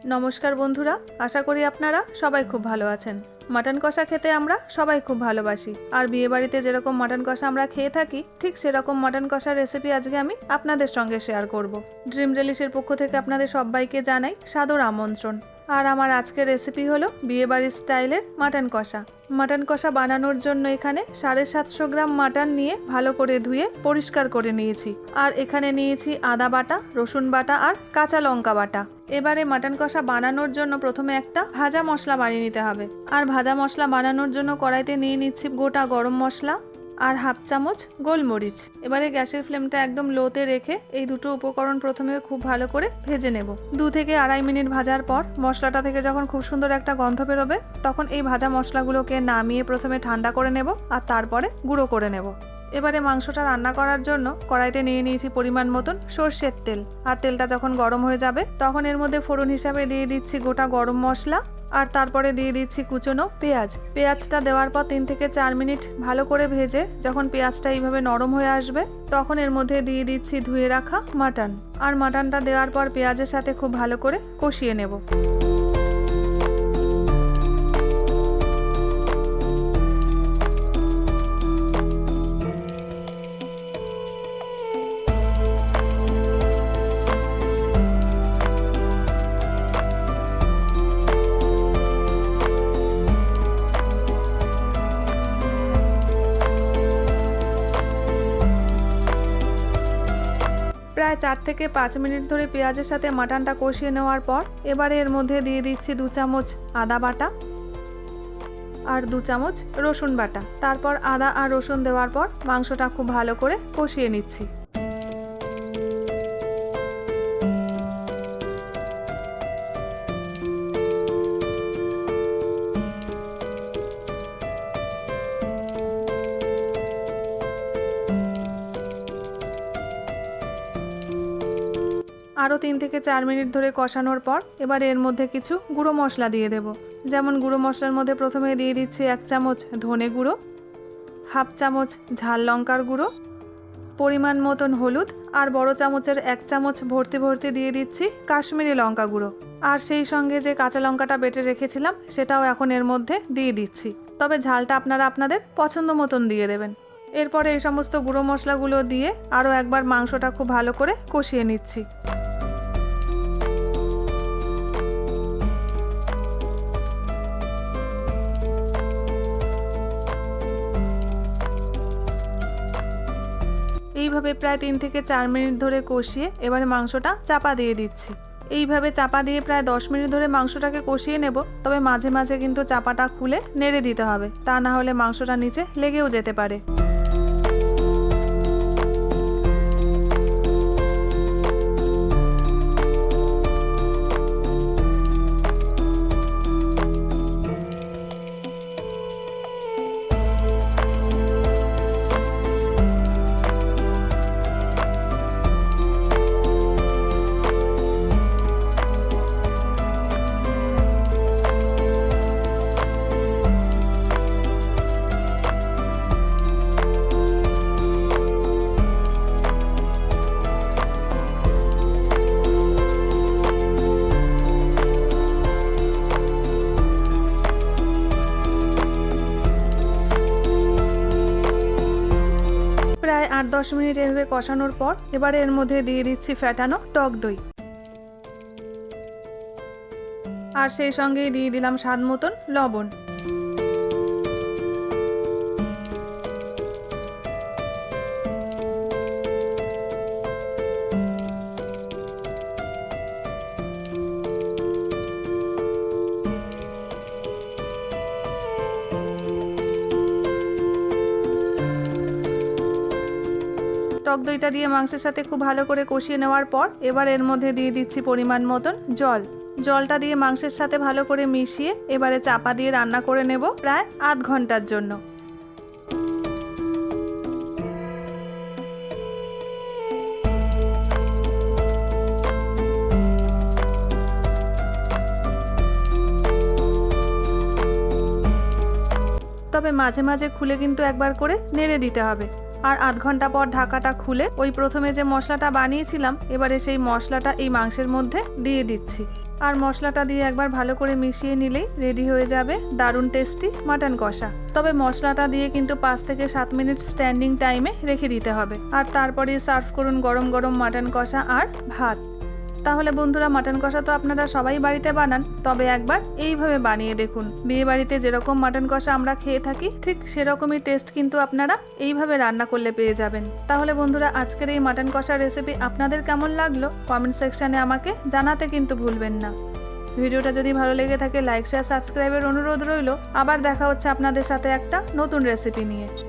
নমস্কার বন্ধুরা, আশা করি আপনারা সবাই খুব ভালো আছেন। মাটন কষা খেতে আমরা সবাই খুব ভালোবাসি, আর বিয়ে বাড়িতে যেরকম মাটন কষা আমরা খেয়ে থাকি ঠিক সেরকম মাটন কষার রেসিপি আজকে আমি আপনাদের সঙ্গে শেয়ার করব। ড্রিম রিলিশের পক্ষ থেকে আপনাদের সবাইকে জানাই সাদর আমন্ত্রণ। আর আমার আজকের রেসিপি হলো বিয়ে বাড়ির স্টাইলের মাটন কষা। মাটন কষা বানানোর জন্য এখানে 750 গ্রাম মাটন নিয়ে ভালো করে ধুয়ে পরিষ্কার করে নিয়েছি। আর এখানে নিয়েছি আদা বাটা, রসুন বাটা আর কাঁচা লঙ্কা বাটা। এবারে মাটন কষা বানানোর জন্য প্রথমে একটা ভাজা মশলা বানিয়ে নিতে হবে। আর ভাজা মশলা বানানোর জন্য কড়াইতে নিয়ে নিচ্ছি গোটা গরম মশলা আর হাফ চামচ গোলমরিচ। এবারে গ্যাসের ফ্লেমটা একদম লোতে রেখে এই দুটো উপকরণ প্রথমে খুব ভালো করে ভেজে নেব। 2 থেকে আড়াই মিনিট ভাজার পর মশলাটা থেকে যখন খুব সুন্দর একটা গন্ধ বেরোবে তখন এই ভাজা মশলাগুলোকে নামিয়ে প্রথমে ঠান্ডা করে নেব আর তারপরে গুঁড়ো করে নেব। এবারে মাংসটা রান্না করার জন্য কড়াইতে নিয়ে নিয়েছি পরিমাণ মতন সর্ষের তেল। আর তেলটা যখন গরম হয়ে যাবে তখন এর মধ্যে ফোড়ন হিসাবে দিয়ে দিচ্ছি গোটা গরম মশলা আর তারপরে দিয়ে দিচ্ছি কুচনো পেঁয়াজ। পেঁয়াজটা দেওয়ার পর 3 থেকে 4 মিনিট ভালো করে ভেজে যখন পেঁয়াজটা এইভাবে নরম হয়ে আসবে তখন এর মধ্যে দিয়ে দিচ্ছি ধুয়ে রাখা মাটন। আর মাটনটা দেওয়ার পর পেঁয়াজের সাথে খুব ভালো করে কষিয়ে নেব। প্রায় 4 থেকে 5 মিনিট ধরে পেঁয়াজের সাথে মাটনটা কষিয়ে নেওয়ার পর এবারে এর মধ্যে দিয়ে দিচ্ছি 2 চামচ আদা বাটা আর 2 চামচ রসুন বাটা। তারপর আদা আর রসুন দেওয়ার পর মাংসটা খুব ভালো করে কষিয়ে নিচ্ছি। আরও 3 থেকে 4 মিনিট ধরে কষানোর পর এবার এর মধ্যে কিছু গুঁড়ো মশলা দিয়ে দেব। যেমন গুঁড়ো মশলার মধ্যে প্রথমে দিয়ে দিচ্ছি 1 চামচ ধনে গুঁড়ো, হাফ চামচ ঝাল লঙ্কার গুঁড়ো, পরিমাণ মতন হলুদ আর বড় চামচের 1 চামচ ভর্তি ভর্তি দিয়ে দিচ্ছি কাশ্মীরি লঙ্কা গুঁড়ো। আর সেই সঙ্গে যে কাঁচা লঙ্কাটা বেটে রেখেছিলাম সেটাও এখন এর মধ্যে দিয়ে দিচ্ছি, তবে ঝালটা আপনারা আপনাদের পছন্দ মতন দিয়ে দেবেন। এরপরে এই সমস্ত গুঁড়ো মশলাগুলো দিয়ে আরও একবার মাংসটা খুব ভালো করে কষিয়ে নিচ্ছি। এইভাবে প্রায় 3 থেকে 4 মিনিট ধরে কষিয়ে এবারে মাংসটা চাপা দিয়ে দিচ্ছি। এইভাবে চাপা দিয়ে প্রায় 10 মিনিট ধরে মাংসটাকে কষিয়ে নেব, তবে মাঝে মাঝে কিন্তু চাপাটা খুলে নেড়ে দিতে হবে, তা না হলে মাংসটা নিচে লেগেও যেতে পারে। প্রায় 8-10 মিনিট এভাবে কষানোর পর এবারে এর মধ্যে দিয়ে দিচ্ছি ফ্যাটানো টক দই। আর সেই সঙ্গেই দিয়ে দিলাম স্বাদ মতন লবণ। টক দইটা দিয়ে মাংসের সাথে খুব ভালো করে কষিয়ে নেওয়ার পর এবার এর মধ্যে দিয়ে দিচ্ছি পরিমাণ মতন জল। জলটা দিয়ে মাংসের সাথে ভালো করে মিশিয়ে এবারে চাপা দিয়ে রান্না করে নেব প্রায় আধ ঘন্টার জন্য। তবে মাঝে মাঝে খুলে কিন্তু একবার করে নেড়ে দিতে হবে। আর আধ ঘন্টা পর ঢাকাটা খুলে ওই প্রথমে যে মশলাটা বানিয়েছিলাম এবারে সেই মশলাটা এই মাংসের মধ্যে দিয়ে দিচ্ছি। আর মশলাটা দিয়ে একবার ভালো করে মিশিয়ে নিলেই রেডি হয়ে যাবে দারুণ টেস্টি মাটন কষা। তবে মশলাটা দিয়ে কিন্তু 5 থেকে 7 মিনিট স্ট্যান্ডিং টাইমে রেখে দিতে হবে। আর তারপরে সার্ভ করুন গরম গরম মাটন কষা আর ভাত। তাহলে বন্ধুরা, মাটন কষা তো আপনারা সবাই বাড়িতে বানান, তবে একবার এইভাবে বানিয়ে দেখুন। বিয়ে বাড়িতে যেরকম মাটন কষা আমরা খেয়ে থাকি ঠিক সেরকমই টেস্ট কিন্তু আপনারা এইভাবে রান্না করলে পেয়ে যাবেন। তাহলে বন্ধুরা, আজকের এই মাটন কষা রেসিপি আপনাদের কেমন লাগলো কমেন্ট সেকশনে আমাকে জানাতে কিন্তু ভুলবেন না। ভিডিওটা যদি ভালো লেগে থাকে লাইক শেয়ার সাবস্ক্রাইবের অনুরোধ রইল। আবার দেখা হচ্ছে আপনাদের সাথে একটা নতুন রেসিপি নিয়ে।